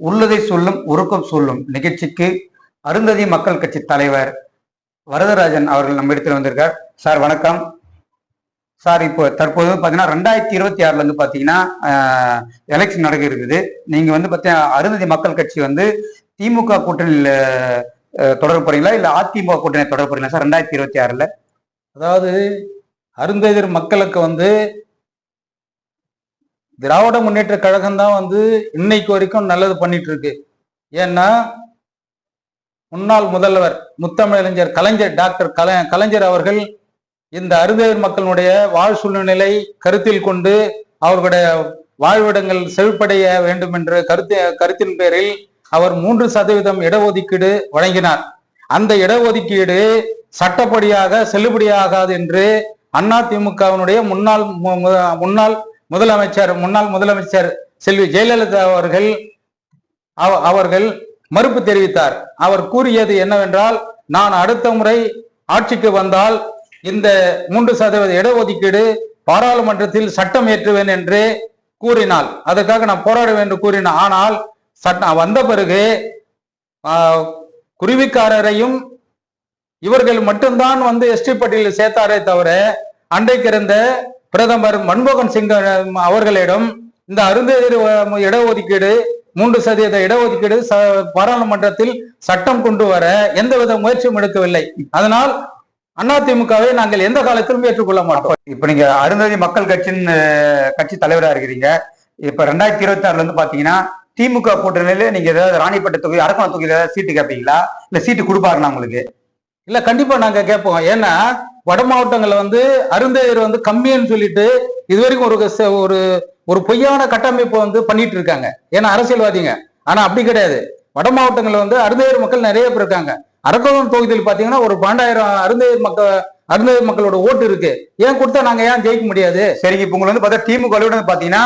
உள்ளதை சொல்லும் உருக்கம் சொல்லும் நிகழ்ச்சிக்கு அருந்ததி மக்கள் கட்சி தலைவர் வரதராஜன் அவர்கள் நம்ம இடத்துல வந்திருக்கார். சார் வணக்கம் சார். இப்போ தற்போது பார்த்தீங்கன்னா 2026 இருந்து பார்த்தீங்கன்னா எலெக்ஷன் நடக்க இருக்குது. நீங்க வந்து பார்த்தீங்கன்னா அருந்ததி மக்கள் கட்சி வந்து திமுக கூட்டணியில் தொடர போறீங்களா இல்ல அதிமுக கூட்டணி தொடர போறீங்களா சார் 2026ல? அதாவது அருந்ததியர் மக்களுக்கு வந்து திராவிட முன்னேற்ற கழகம் தான் வந்து இன்னைக்கு வரைக்கும் நல்லது பண்ணிட்டு இருக்கு. ஏன்னா முன்னாள் முதல்வர் முத்தமிழறிஞர் கலைஞர் டாக்டர் கலைஞர் அவர்கள் இந்த அருந்ததியர் மக்களுடைய வாழ் சூழ்நிலை கருத்தில் கொண்டு அவர்களுடைய வாழ்விடங்கள் செழிப்படைய வேண்டும் என்ற கருத்தின் பேரில் அவர் 3% இடஒதுக்கீடு வழங்கினார். அந்த இடஒதுக்கீடு சட்டப்படியாக செல்லுபடியாகாது என்று அதிமுகவினுடைய முன்னாள் முதலமைச்சர் செல்வி ஜெயலலிதா அவர்கள் மறுப்பு தெரிவித்தார். அவர் கூறியது என்னவென்றால், நான் அடுத்த முறை ஆட்சிக்கு வந்தால் இந்த 3% இடஒதுக்கீடு பாராளுமன்றத்தில் சட்டம் ஏற்றுவேன் என்று கூறினாள். அதற்காக நான் போராடுவேன் என்று கூறினார். ஆனால் சட்டம் வந்த பிறகு குருவிக்காரரையும் இவர்கள் மட்டும்தான் வந்து எஸ்டி பட்டியலில் சேர்த்தாரே தவிர அன்றைக்கு இருந்த பிரதமர் மன்மோகன் சிங் அவர்களிடம் இந்த அருந்ததியர் இடஒதுக்கீடு 3% இடஒதுக்கீடு பாராளுமன்றத்தில் சட்டம் கொண்டு வர எந்தவித முயற்சியும் எடுக்கவில்லை. அதனால் அதிமுகவை நாங்கள் எந்த காலத்திலும் ஏற்றுக்கொள்ள மாட்டோம். இப்ப நீங்க அருந்ததி மக்கள் கட்சி தலைவராக இருக்கிறீங்க. இப்ப 2026 இருந்து பாத்தீங்கன்னா திமுக கூட்டணியில நீங்க ஏதாவது ராணிப்பேட்டை தொகுதி அரக்கோணம் தொகுதியில ஏதாவது சீட்டு கேட்பீங்களா இல்ல சீட்டு கொடுப்பாருன்னா உங்களுக்கு? இல்ல கண்டிப்பா நாங்க கேட்போம். ஏன்னா வட மாவட்டங்கள்ல வந்து அருந்ததியர் வந்து கம்மின்னு சொல்லிட்டு இதுவரைக்கும் ஒரு பொய்யான கட்டமைப்பு வந்து பண்ணிட்டு இருக்காங்க. ஏன்னா அரசியல்வாதிங்க. ஆனா அப்படி கிடையாது. வட மாவட்டங்கள்ல வந்து அருந்ததியர் மக்கள் நிறைய பேர் இருக்காங்க. அரக்கோணம் தொகுதியில் பாத்தீங்கன்னா ஒரு 12,000 அருந்ததியர் மக்களோட ஓட்டு இருக்கு. ஏன் கொடுத்தா நாங்க ஏன் ஜெயிக்க முடியாது? சரிங்க. இப்ப உங்களுக்கு வந்து பார்த்தா திமுக பாத்தீங்கன்னா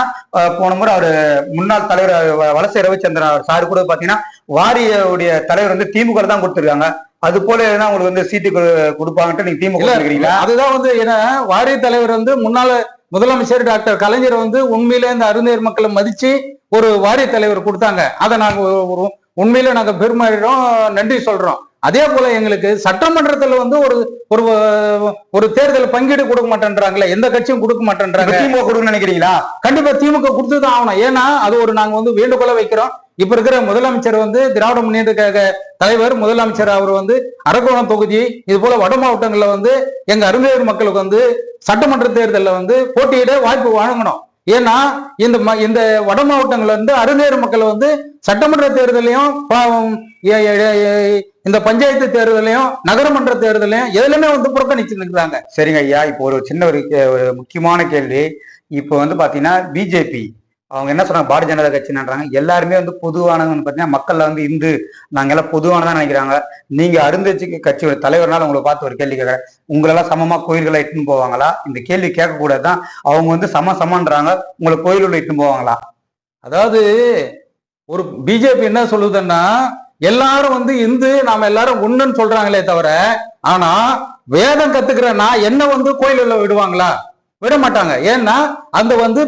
போன முறை அவர் முன்னாள் தலைவர் வலசை ரவிச்சந்திரன் சார் கூட பாத்தீங்கன்னா வாரியவுடைய தலைவர் வந்து திமுக தான் கொடுத்துருக்காங்க. அது போல உங்களுக்கு வந்து சீட்டு கொடுப்பாங்கன்ட்டு நீங்க திமுக இருக்கிறீங்களா? அதுதான் வந்து ஏன்னா வாரிய தலைவர் வந்து முன்னாள் முதலமைச்சர் டாக்டர் கலைஞர் வந்து உண்மையிலே இந்த அருந்ததியர் மக்களை மதிச்சு ஒரு வாரிய தலைவர் கொடுத்தாங்க. அதை நாங்க உண்மையில நாங்க பெருமையிடும் நன்றி சொல்றோம். அதே போல எங்களுக்கு சட்டமன்றத்துல வந்து ஒரு தேர்தல் பங்கீடு கொடுக்க மாட்டேன்றாங்களே, எந்த கட்சியும் கொடுக்க மாட்டேன்றாங்க. திமுக கொடுக்கணும்னு நினைக்கிறீங்களா? கண்டிப்பா திமுக கொடுத்துதான் ஆகணும். ஏன்னா அது நாங்க வந்து வேண்டுகோளை வைக்கிறோம். இப்ப இருக்கிற முதலமைச்சர் வந்து திராவிட முன்னேற்ற கழக தலைவர் முதலமைச்சர் அவர் வந்து அரக்கோணம் தொகுதி இது போல வட மாவட்டங்கள்ல வந்து எங்க அருந்ததியர் மக்களுக்கு வந்து சட்டமன்ற தேர்தலில் வந்து போட்டியிட வாய்ப்பு வழங்கணும். ஏன்னா இந்த வட மாவட்டங்கள்ல இருந்து அருந்ததியர் மக்கள் வந்து சட்டமன்ற தேர்தலையும் இந்த பஞ்சாயத்து தேர்தலையும் நகரமன்ற தேர்தலையும் எதுலையுமே வந்து புறக்கணிச்சு நிற்கிறாங்க. சரிங்க ஐயா. இப்போ ஒரு சின்ன ஒரு முக்கியமான கேள்வி. இப்போ வந்து பாத்தீங்கன்னா பிஜேபி அவங்க என்ன சொல்றாங்க, பாரதிய ஜனதா கட்சின்றாங்க. எல்லாருமே வந்து பொதுவானதுன்னு பாத்தீங்கன்னா மக்கள்ல வந்து இந்து நாங்க எல்லாம் பொதுவானதான் நினைக்கிறாங்க. நீங்க அருந்ததி கட்சியோட தலைவர்னால உங்களை பார்த்து ஒரு கேள்வி கேட்கறேன். உங்களெல்லாம் சமமா கோயில்களை இட்டுன்னு போவாங்களா? இந்த கேள்வி கேட்க கூடாதுதான். அவங்க வந்து சமன்றாங்க. உங்களை கோயிலுள்ள இட்டுன்னு போவாங்களா? அதாவது ஒரு பிஜேபி என்ன சொல்லுதுன்னா, எல்லாரும் வந்து இந்து நாம எல்லாரும் ஒண்ணுன்னு சொல்றாங்களே தவிர, ஆனா வேதம் கத்துக்கிறேன்னா என்ன வந்து கோயிலுள்ள விடுவாங்களா? விட மாட்டாங்க. ஏன்னா அந்த வந்து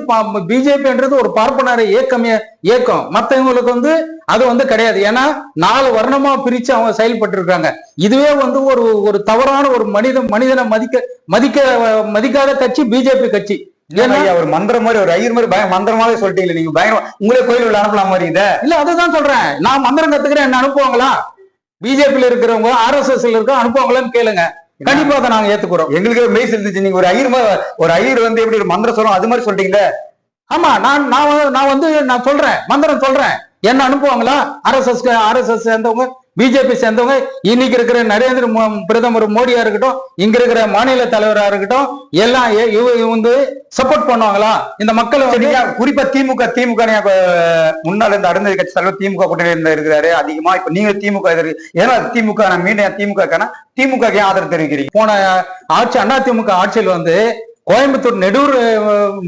பிஜேபின்றது ஒரு பார்ப்பனர் இயக்கம். மற்றவங்களுக்கு வந்து அது வந்து கிடையாது. ஏன்னா 4 வர்ணமா பிரிச்சு அவங்க செயல்பட்டு இருக்காங்க. இதுவே வந்து ஒரு தவறான ஒரு மனிதனை மதிக்காத கட்சி பிஜேபி கட்சி. ஒரு மந்திரம் மாதிரி ஒரு ஐயர் மாதிரி மந்திரமாவே சொல்லிட்டீங்களே நீங்க, பயங்கரமா உங்களே கோயில் அனுப்பலாம் மாதிரி இல்ல? அதுதான் சொல்றேன். நான் மந்திரம் கத்துக்கிறேன், என்ன அனுப்புவாங்களா? பிஜேபியில இருக்கிறவங்க RSSல இருக்க அனுப்புவாங்களான்னு கேளுங்க. கண்டிப்பா அதை நாங்க ஏத்துக்கிறோம். எங்களுக்கு மெய் இருந்துச்சு. நீங்க ஒரு ஐயர் வந்து எப்படி ஒரு மந்திரம் சொல்றோம் அது மாதிரி சொல்றீங்களே. ஆமா, நான் வந்து நான் சொல்றேன், மந்திரம் சொல்றேன். என்ன அனுப்புவாங்களா? RSS சேர்ந்தவங்க, பிஜேபி சேர்ந்தவங்க, இன்னைக்கு இருக்கிற நரேந்திர பிரதமர் மோடியா இருக்கட்டும், இங்க இருக்கிற மாநில தலைவரா இருக்கட்டும், எல்லாம் வந்து சப்போர்ட் பண்ணுவாங்களா இந்த மக்களை? குறிப்பா திமுக முன்னாள் இந்த அருந்ததி கட்சி தலைவர் திமுக கூட்டணி இருக்கிறாரு அதிகமா. இப்ப நீங்க திமுக ஏன்னா திமுக மீண்டும் திமுக ஏன் ஆதரவு தெரிவிக்கிறீங்க? போன ஆட்சி அதிமுக ஆட்சியில் வந்து கோயம்புத்தூர்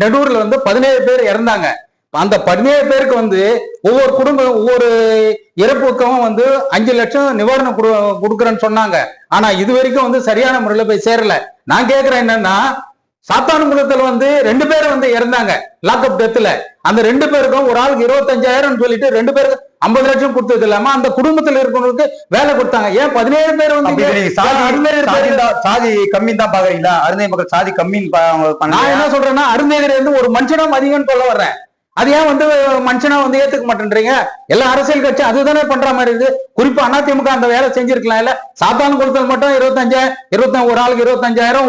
நெடூர்ல வந்து 17 பேர் இறந்தாங்க. அந்த 17 பேருக்கு வந்து ஒவ்வொரு இறப்புக்கும் வந்து 5 லட்சம் நிவாரணம் கொடுக்குறேன்னு சொன்னாங்க. ஆனா இது வரைக்கும் வந்து சரியான முறையில போய் சேரல. நான் கேட்கிறேன் என்னன்னா, சாத்தான்குளத்துல வந்து 2 பேர் வந்து இறந்தாங்க லாக்அப் டெத்ல. அந்த 2 பேருக்கும் ஒரு ஆளுக்கு 25,000 சொல்லிட்டு 2 பேருக்கு 50 லட்சம் கொடுத்தது இல்லாம அந்த குடும்பத்துல இருக்கிறவங்களுக்கு வேலை கொடுத்தாங்க. ஏன் 17 பேர் வந்து சாதி கம்மி தான் பாக்குறீங்களா? அருந்ததி மக்கள் சாதி கம்மின்னு நான் என்ன சொல்றேன்னா அருந்ததியர் வந்து ஒரு மனுஷனா மதியம்னு சொல்ல வர்றேன். அது ஏன் வந்து மனுஷனா வந்து ஏத்துக்க மாட்டேன்றீங்க? எல்லா அரசியல் கட்சி அதுதானே பண்ற மாதிரி இருக்குது. குறிப்பா அதிமுக அந்த வேலை செஞ்சிருக்கலாம் இல்ல? சாத்தான்குளத்தில் மட்டும் 25 ஒரு ஆளுக்கு 25,000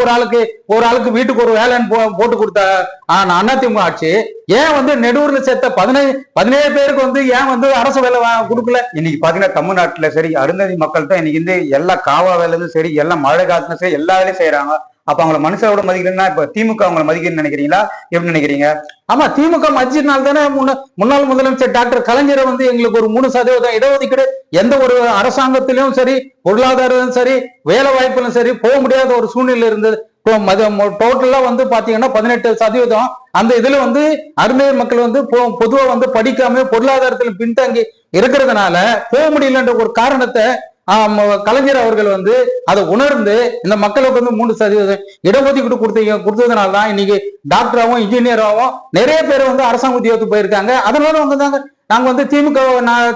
ஒரு ஆளுக்கு வீட்டுக்கு ஒரு வேலைன்னு போட்டு கொடுத்த அதிமுக ஆட்சி ஏன் வந்து நெடூர்ல சேர்த்த 17 பேருக்கு வந்து ஏன் வந்து அரசு வேலை கொடுக்கல? இன்னைக்கு பாத்தீங்கன்னா தமிழ்நாட்டுல சரி அருந்ததி மக்கள் தான் இன்னைக்கு வந்து எல்லா காவா வேலையும் சரி எல்லாம் மழை காலத்துல சரி எல்லா வேலையும் செய்யறாங்க. அப்ப அவங்களை மனுஷனோட மதிக்கணும்னா இப்ப திமுக அவங்களை மதிக்கணும்னு நினைக்கிறீங்களா? எப்படி நினைக்கிறீங்க? ஆமா, திமுக மதிச்சதுனால தானே முன்னாள் முதலமைச்சர் டாக்டர் கலைஞரை வந்து எங்களுக்கு ஒரு 3% இடஒதுக்கீடு எந்த ஒரு அரசாங்கத்திலும் சரி பொருளாதாரம் சரி வேலை வாய்ப்பிலும் சரி போக முடியாத ஒரு சூழ்நிலை இருந்தது. டோட்டலா வந்து பாத்தீங்கன்னா 18% அந்த இதுல வந்து அருந்ததியர் மக்கள் வந்து பொதுவா வந்து படிக்காம பொருளாதாரத்துல பின்தங்கி இருக்கிறதுனால போக முடியலன்ற ஒரு காரணத்தை கலைஞர் அவர்கள் வந்து அதை உணர்ந்து இந்த மக்களுக்கு வந்து 3% இடஒதுக்கீடு கொடுத்ததுனால தான் இன்னைக்கு டாக்டராகவும் இன்ஜினியராகவும் நிறைய பேர் வந்து அரசாங்க உத்தியோகத்துக்கு போயிருக்காங்க. அதனால வந்து தாங்க நாங்க வந்து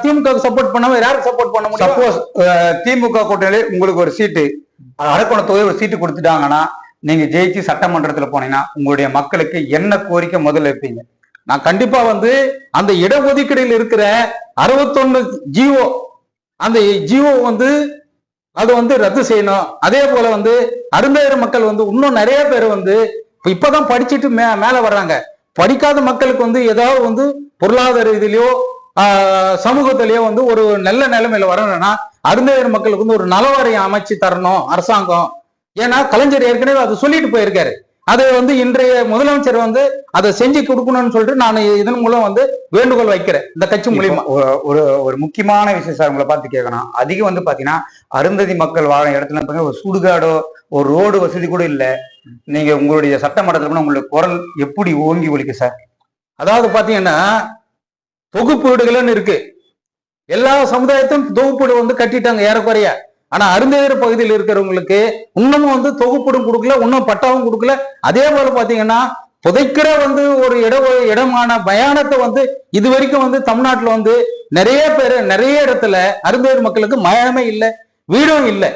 திமுக சப்போர்ட் பண்ணாம யாருக்கு சப்போர்ட் பண்ண முடியும்? சப்போஸ் திமுக கூட்டணியில உங்களுக்கு ஒரு சீட்டு அரக்கோண தொகுதி ஒரு சீட்டு கொடுத்துட்டாங்கன்னா நீங்க ஜெயிச்சு சட்டமன்றத்துல போனீங்கன்னா உங்களுடைய மக்களுக்கு என்ன கோரிக்கை முதல்ல வைப்பீங்க? நான் கண்டிப்பா வந்து அந்த இடஒதுக்கீடில் இருக்கிற 61 ஜிஓ அந்த ஜிஓ வந்து அது வந்து ரத்து செய்யணும். அதே போல வந்து அருந்ததியர் மக்கள் வந்து இன்னும் நிறைய பேர் வந்து இப்பதான் படிச்சுட்டு மேல வர்றாங்க. படிக்காத மக்களுக்கு வந்து ஏதாவது வந்து பொருளாதார இதுலயோ சமூகத்திலயோ வந்து ஒரு நல்ல நிலைமையில வரணும்னா அருந்ததியர் மக்களுக்கு வந்து ஒரு நலவாரியம் அமைச்சு தரணும் அரசாங்கம். ஏன்னா கலைஞர் ஏற்கனவே அதை சொல்லிட்டு போயிருக்காரு. அதை வந்து இன்றைய முதலமைச்சர் வந்து அதை செஞ்சு கொடுக்கணும்னு சொல்லிட்டு நான் இதன் மூலம் வந்து வேண்டுகோள் வைக்கிறேன் இந்த கட்சி மூலியமா. ஒரு முக்கியமான விஷயம் சார் உங்களை பார்த்து கேட்கணும். அதிகம் வந்து பாத்தீங்கன்னா அருந்ததி மக்கள் வாழ இடத்துல ஒரு சுடுகாடோ ஒரு ரோடு வசதி கூட இல்லை. நீங்க உங்களுடைய சட்டமன்றத்துல உங்களுடைய குரல் எப்படி ஓங்கி ஒலிக்கு சார்? அதாவது பாத்தீங்கன்னா தொகுப்பு வீடுகள்னு இருக்கு. எல்லா சமுதாயத்தையும் தொகுப்பு வீடு வந்து கட்டிட்டாங்க ஏறக்குறைய. ஆனா அருந்ததியர் பகுதியில் இருக்கிறவங்களுக்கு இன்னமும் வந்து தொகுப்புடும் கொடுக்கல, இன்னும் பட்டாவும் கொடுக்கல. அதே போல பாத்தீங்கன்னா புதைக்கிற வந்து ஒரு இடமான மயானத்தை வந்து இது வரைக்கும் வந்து தமிழ்நாட்டுல வந்து நிறைய இடத்துல அருந்ததியர் மக்களுக்கு மயானமே இல்லை, வீடும் இல்லை.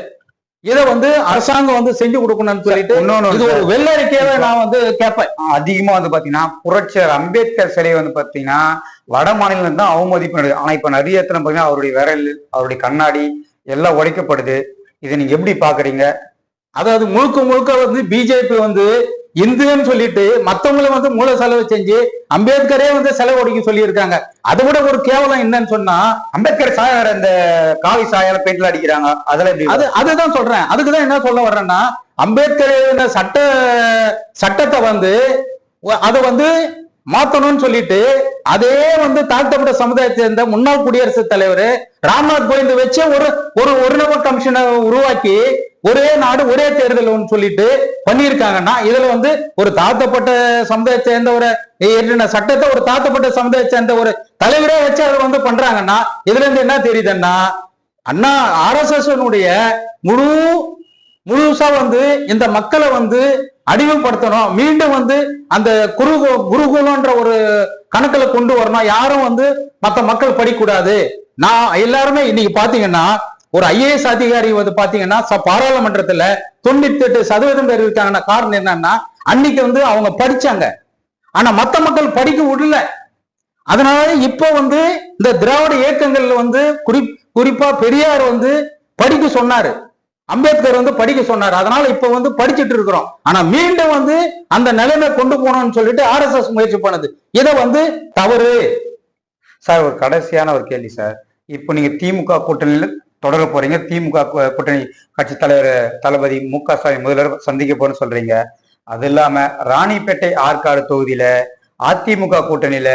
இதை வந்து அரசாங்கம் வந்து செஞ்சு கொடுக்கணும்னு சொல்லிட்டு இது ஒரு வெள்ளறிக்கையாவே நான் வந்து கேட்பேன். அதிகமா வந்து பாத்தீங்கன்னா புரட்சியர் அம்பேத்கர் சிலையை வந்து பாத்தீங்கன்னா வட மாநிலம் தான் அவமதிப்பு நடக்குது. ஆனா இப்ப நிறைய இடத்துல பாத்தீங்கன்னா அவருடைய விரல் அவருடைய கண்ணாடி எல்லாம் உடைக்கப்படுது. இதை நீங்க எப்படி பாக்குறீங்க? அதாவது முழுக்க வந்து பிஜேபி வந்து இந்துன்னு சொல்லிட்டு மத்தவங்களை வந்து மூல செலவு செஞ்சு அம்பேத்கரே வந்து செலவு ஒடுக்கி சொல்லி இருக்காங்க. அதை விட ஒரு கேவலம் என்னன்னு சொன்னா அம்பேத்கர் சாயார இந்த காவி சாயால பெயிண்ட்ல அடிக்கிறாங்க. அதுதான் சொல்றேன். அதுக்குதான் என்ன சொல்ல வர்றேன்னா அம்பேத்கர் சட்டத்தை வந்து அதை வந்து மாத்தணும்னு சொல்லிட்டு அதே வந்து தாழ்த்தப்பட்ட சமுதாயத்தை சேர்ந்த முன்னாள் குடியரசுத் தலைவர் ராம்நாத் கோவிந்த் வச்சு ஒரு நபர் கமிஷனை உருவாக்கி ஒரே நாடு ஒரே தேர்தல் சொல்லிட்டு பண்ணியிருக்காங்கன்னா இதுல வந்து ஒரு தாழ்த்தப்பட்ட சமுதாயத்தை சேர்ந்த ஒரு சட்டத்தை ஒரு தாழ்த்தப்பட்ட சமுதாயத்தை சேர்ந்த ஒரு தலைவரே வச்சு அதை வந்து பண்றாங்கன்னா இதுல இருந்து என்ன தெரியுதுன்னா அண்ணா RSS முழுசா வந்து இந்த மக்களை வந்து அடிமைப்படுத்தணும், மீண்டும் வந்து அந்த குருகுலன்ற ஒரு கணக்குல கொண்டு வரணும். யாரும் வந்து மற்ற மக்கள் படிக்கூடாது. நான் எல்லாருமே இன்னைக்கு பாத்தீங்கன்னா ஒரு IAS அதிகாரி வந்து பாத்தீங்கன்னா பாராளுமன்றத்துல 98% பேர் இருக்காங்கன்னா காரணம் என்னன்னா அன்னைக்கு வந்து அவங்க படிச்சாங்க, ஆனா மத்த மக்கள் படிக்க விடல. அதனால இப்ப வந்து இந்த திராவிட இயக்கங்கள்ல வந்து குறிப்பா பெரியார் வந்து படிக்க சொன்னாரு, அம்பேத்கர் வந்து படிக்க சொன்னாரு. அதனால இப்ப வந்து படிச்சுட்டு இருக்கிறோம். ஆனா மீண்டும் வந்து அந்த நிலைமை கொண்டு போனோம்னு சொல்லிட்டு RSS முயற்சி பண்ணது. இதை வந்து தவறு சார். ஒரு கடைசியான ஒரு கேள்வி சார். இப்போ நீங்க திமுக கூட்டணியில் தொடர போறீங்க, திமுக கூட்டணி கட்சி தலைவர் தளபதி MK ஸ்டாலின் முதல்வர் சந்திக்க போறேன்னு சொல்றீங்க. அது இல்லாம ராணிப்பேட்டை ஆற்காடு தொகுதியில அதிமுக கூட்டணியில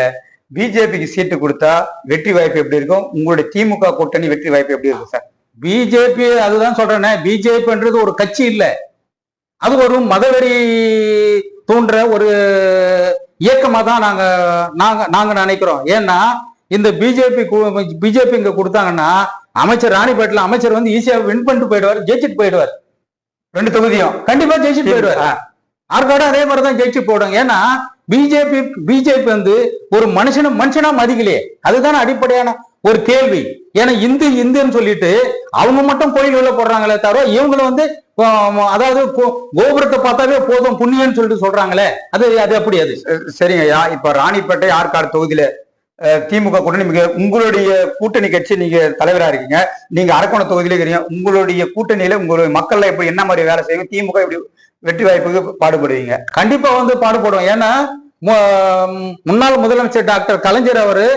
பிஜேபிக்கு சீட்டு கொடுத்தா வெற்றி வாய்ப்பு எப்படி இருக்கும்? உங்களுடைய திமுக கூட்டணி வெற்றி வாய்ப்பு எப்படி இருக்கும் சார்? பிஜேபி அதுதான் சொல்றேன், பிஜேபின்றது ஒரு கட்சி இல்ல, அது ஒரு மதவெறி தூண்டுற ஒரு இயக்கமா தான் நாங்க நினைக்கிறோம். ஏன்னா இந்த பிஜேபி இங்க கொடுத்தாங்கன்னா அமைச்சர் ராணிப்பேட்டில் அமைச்சர் வந்து ஈஸியா வின் பண்ணிட்டு போயிடுவார், ஜெயிச்சுட்டு போயிடுவார். 2 தொகுதியும் கண்டிப்பா ஜெயிச்சுட்டு போயிடுவார். ஆற்காடும் அதே மாதிரிதான் ஜெயிச்சு போடும். ஏன்னா பிஜேபி வந்து ஒரு மனுஷனா மதிக்கலையே. அதுதானே அடிப்படையான ஒரு கேள்வி. ஏன்னா இந்துன்னு சொல்லிட்டு அவங்க மட்டும் கோயில் உள்ள போடுறாங்களே தவிர இவங்களும் வந்து அதாவது கோபுரத்தை பார்த்தாவே போதும் புண்ணியன்னு சொல்லிட்டு சொல்றாங்களே, அது எப்படி? அது சரிங்க ஐயா. இப்ப ராணிப்பேட்டை ஆற்காடு தொகுதியில திமுக கூட்டணி உங்களுடைய கூட்டணி கட்சி, நீங்க தலைவரா இருக்கீங்க, நீங்க அரக்கோணம் தொகுதியில இருக்கீங்க. உங்களுடைய கூட்டணியில உங்களுடைய மக்கள்ல எப்படி என்ன மாதிரி வேலை செய்வீங்க? திமுக எப்படி வெற்றி வாய்ப்புக்கு பாடுபடுவீங்க? கண்டிப்பா வந்து பாடுபடுவோம். ஏன்னா முன்னாள் முதலமைச்சர் டாக்டர் கலைஞர் அவரு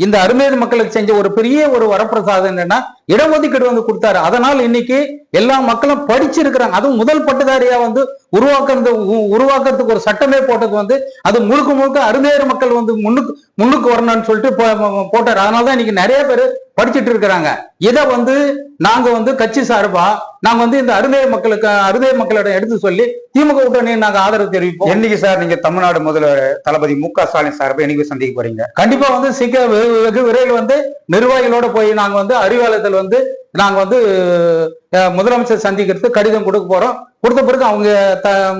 இந்த அருந்ததி மக்களுக்கு செஞ்ச ஒரு பெரிய ஒரு வரப்பிரசாதம் என்னன்னா இடஒதுக்கீடு வந்து கொடுத்தாரு. அதனால இன்னைக்கு எல்லா மக்களும் படிச்சிருக்கிறாங்க. அதுவும் முதல் பட்டதாரியா வந்து உருவாக்குறதுக்கு ஒரு சட்டமே போட்டது வந்து அது முழுக்க அருந்ததி மக்கள் வந்து முன்னுக்கு வரணும்னு சொல்லிட்டு போட்டாரு. அதனாலதான் இன்னைக்கு நிறைய பேர் படிச்சுட்டு இருக்கிறாங்க. இதை வந்து நாங்க வந்து கட்சி சார்பா நாங்க வந்து இந்த அருந்ததி மக்களிடம் எடுத்து சொல்லி திமுக கூட்டணி நாங்க ஆதரவு தெரிவிப்போம். என்னைக்கு சார் நீங்க தமிழ்நாடு முதல்வர் தளபதி மு.க. ஸ்டாலின் சார்பை என்னைக்கு சந்திக்க போறீங்க? கண்டிப்பா வந்து வெகு விரைவில் வந்து நிர்வாகிகளோட போய் நாங்க வந்து அறிவாலயத்தில் வந்து நாங்க வந்து முதலமைச்சர் சந்திக்கிறதுக்கு கடிதம் கொடுக்க போறோம். கொடுத்த பிறகு அவங்க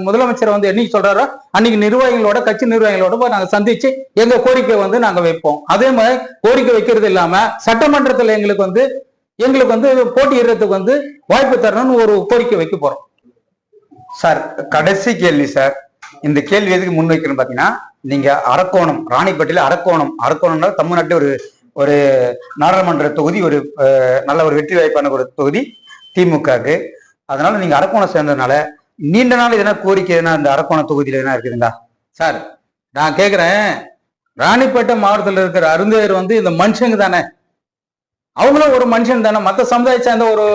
முதலமைச்சர் வந்து என்னைக்கு சொல்றாரோ அன்னைக்கு நிர்வாகிகளோட கட்சி நிர்வாகிகளோட போய் நாங்க சந்திச்சு எங்க கோரிக்கை வந்து நாங்க வைப்போம். அதே மாதிரி கோரிக்கை வைக்கிறது இல்லாம சட்டமன்றத்துல எங்களுக்கு வந்து போட்டியிடுறதுக்கு வந்து வாய்ப்பு தரணும்னு ஒரு கோரிக்கை வைக்க போறோம். சார் கடைசி கேள்வி சார். இந்த கேள்வி எதுக்கு முன்வைக்கணும் பாத்தீங்கன்னா, நீங்க அரக்கோணம் ராணிப்பேட்டையில அரக்கோணம்னா தமிழ்நாட்டில் ஒரு நாடாளுமன்ற தொகுதி, ஒரு நல்ல ஒரு வெற்றி வாய்ப்பான ஒரு தொகுதி திமுகவுக்கு. அதனால நீங்க அரக்கோணம் சேர்ந்ததுனால நீண்ட நாள் எதனா கோரிக்கை எதனா இந்த அரக்கோணம் தொகுதியில எதனா இருக்குதுங்களா? சார் நான் கேக்குறேன், ராணிப்பேட்டை மாவட்டத்தில் இருக்கிற அருந்ததியர் வந்து இந்த மனுஷங்க தானே, அவங்களும் ஒரு மனுஷன் தானே, மற்ற சமுதாயம் சேர்ந்த ஒரு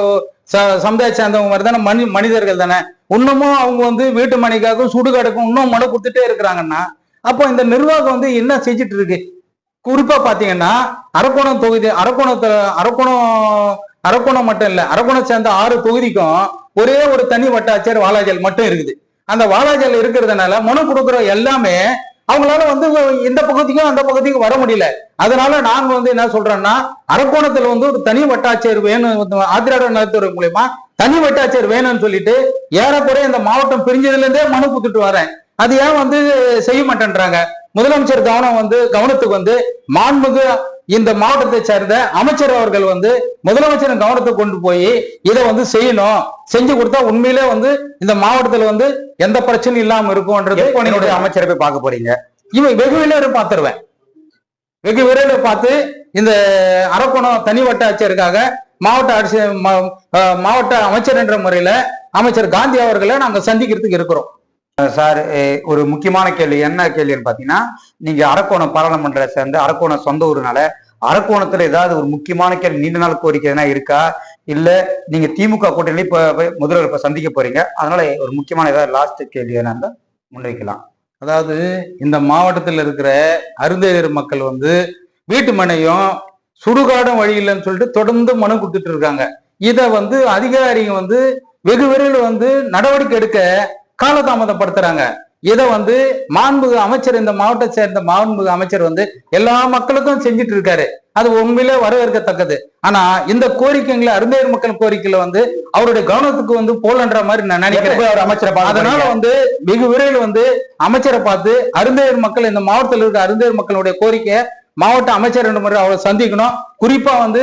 சமுதாயம் சேர்ந்தவங்க மாதிரி தானே மனிதர்கள் தானே. இன்னமும் அவங்க வந்து வீட்டு மணிக்காக சுடுகாடுக்கும் இன்னும் மனு கொடுத்துட்டே இருக்கிறாங்கன்னா அப்போ இந்த நிர்வாகம் வந்து என்ன செஞ்சுட்டு இருக்கு? குறிப்பா பாத்தீங்கன்னா அரக்கோணம் தொகுதி அரக்கோணம் மட்டும் இல்ல, அரக்கோணம் சேர்ந்த 6 தொகுதிக்கும் ஒரே ஒரு தனி வட்டாட்சியர் வாலாஜல் மட்டும் இருக்குது. அந்த வாலாஜல் இருக்கிறதுனால மனு கொடுக்குற எல்லாமே அவங்களால வந்து இந்த பகுதிக்கும் அந்த பகுதிக்கும் வர முடியல. அதனால நாங்க வந்து என்ன சொல்றோம்னா அரக்கோணத்துல வந்து ஒரு தனி வட்டாட்சியர் வேணும், ஆதிராவிடர் நலத்துறை மூலியமா தனி வட்டாட்சியர் வேணும்னு சொல்லிட்டு ஏறக்குறைய இந்த மாவட்டம் பிரிஞ்சதுல இருந்தே மனு கொடுத்துட்டு வரேன். அது ஏன் வந்து செய்ய மாட்டேன்றாங்க? முதலமைச்சர் கவனத்துக்கு வந்து மாண்புமிகு இந்த மாவட்டத்தை சேர்ந்த அமைச்சர் அவர்கள் வந்து முதலமைச்சரின் கவனத்தை கொண்டு போய் இதை வந்து செய்யணும், செஞ்சு கொடுத்தா உண்மையிலே வந்து இந்த மாவட்டத்துல வந்து எந்த பிரச்சனையும் இல்லாம இருக்கும்ன்றது. என்னுடைய அமைச்சரை போய் பார்க்க போறீங்க? இவன் வெகு விரைவில் பார்த்துருவேன். வெகு விரைவில் பார்த்து இந்த அரக்கோணம் தனி வட்டாட்சியருக்காக மாவட்ட அமைச்சர் என்ற முறையில அமைச்சர் காந்தி அவர்களை நாங்க சந்திக்கிறதுக்கு இருக்கிறோம். சார் ஒரு முக்கியமான கேள்வி, என்ன கேள்வின்னு பாத்தீங்கன்னா, நீங்க அரக்கோணம் பாராளுமன்ற சேர்ந்து அரக்கோணம் சொந்த ஊருனால அரக்கோணத்துல ஏதாவது ஒரு முக்கியமான கேள்வி, நீண்ட நாள் கோரிக்கை எதனா இருக்கா? இல்ல நீங்க திமுக கூட்டணி முதல்வர் இப்ப சந்திக்க போறீங்க, அதனால ஒரு முக்கியமான ஏதாவது லாஸ்ட் கேள்வி எதனா முன்வைக்கலாம். அதாவது இந்த மாவட்டத்தில் இருக்கிற அருந்ததியர் மக்கள் வந்து வீட்டு மனையும் சுடுகாடும் வழி இல்லைன்னு சொல்லிட்டு தொடர்ந்து மனு கொடுத்துட்டு இருக்காங்க. இதை வந்து அதிகாரிங்க வந்து வெகு விரைவில் வந்து நடவடிக்கை எடுக்க காலதாமதப்படுத்துறாங்க. இதை வந்து மாண்புமிகு அமைச்சர், இந்த மாவட்டத்தை சேர்ந்த மாண்புமிகு அமைச்சர் வந்து எல்லா மக்களுக்கும் செஞ்சுட்டு இருக்காரு. அது உண்மையிலே வரவேற்கத்தக்கது. ஆனா இந்த கோரிக்கைகளை அருந்ததியர் மக்கள் கோரிக்கையில வந்து அவருடைய கவனத்துக்கு வந்து போலன்ற மாதிரி நான் நினைக்கிறேன் அமைச்சரை. அதனால வந்து வெகு விரைவில் வந்து அமைச்சரை பார்த்து அருந்ததியர் மக்கள், இந்த மாவட்டத்தில் இருக்க அருந்ததியர் மக்களுடைய கோரிக்கையை மாவட்ட அமைச்சர் என்ற முறை அவரை சந்திக்கணும். குறிப்பா வந்து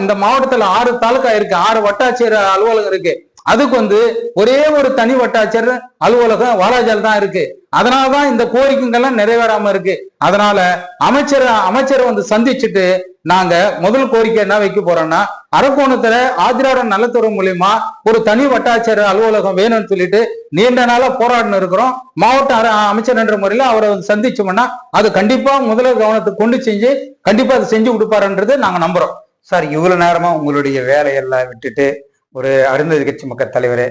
இந்த மாவட்டத்துல 6 தாலுகா இருக்கு, 6 வட்டாட்சியர் அலுவலகம் இருக்கு. அதுக்கு வந்து ஒரே ஒரு தனி வட்டாட்சியர் அலுவலகம் வாலாஜால் தான் இருக்கு. அதனாலதான் இந்த கோரிக்கைகள்லாம் நிறைவேறாம இருக்கு. அதனால அமைச்சரை வந்து சந்திச்சுட்டு நாங்க முதல் கோரிக்கை என்ன வைக்க போறோம்னா, அரக்கோணத்துல ஆதிராவிடர் நலத்துறை மூலியமா ஒரு தனி வட்டாட்சியர் அலுவலகம் வேணும்னு சொல்லிட்டு நீண்ட நாளா போராடினு இருக்கிறோம். மாவட்ட அமைச்சர் என்ற முறையில அவரை சந்திச்சோம்னா அது கண்டிப்பா முதல்வர் கவனத்துக்கு கொண்டு செஞ்சு கண்டிப்பா அதை செஞ்சு கொடுப்பாருன்றது நாங்க நம்புறோம். சார் இவ்வளவு நேரமா உங்களுடைய வேலையெல்லாம் விட்டுட்டு ஒரு அருந்ததி கட்சி மக்கள் தலைவரே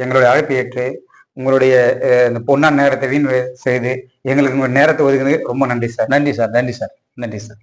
எங்களுடைய அழைப்பு ஏற்று உங்களுடைய இந்த பொன்னான நேரத்தை வீண் செய்து எங்களுக்கு உங்க நேரத்தை ஒதுக்குனது ரொம்ப நன்றி சார். நன்றி சார். நன்றி சார். நன்றி சார்.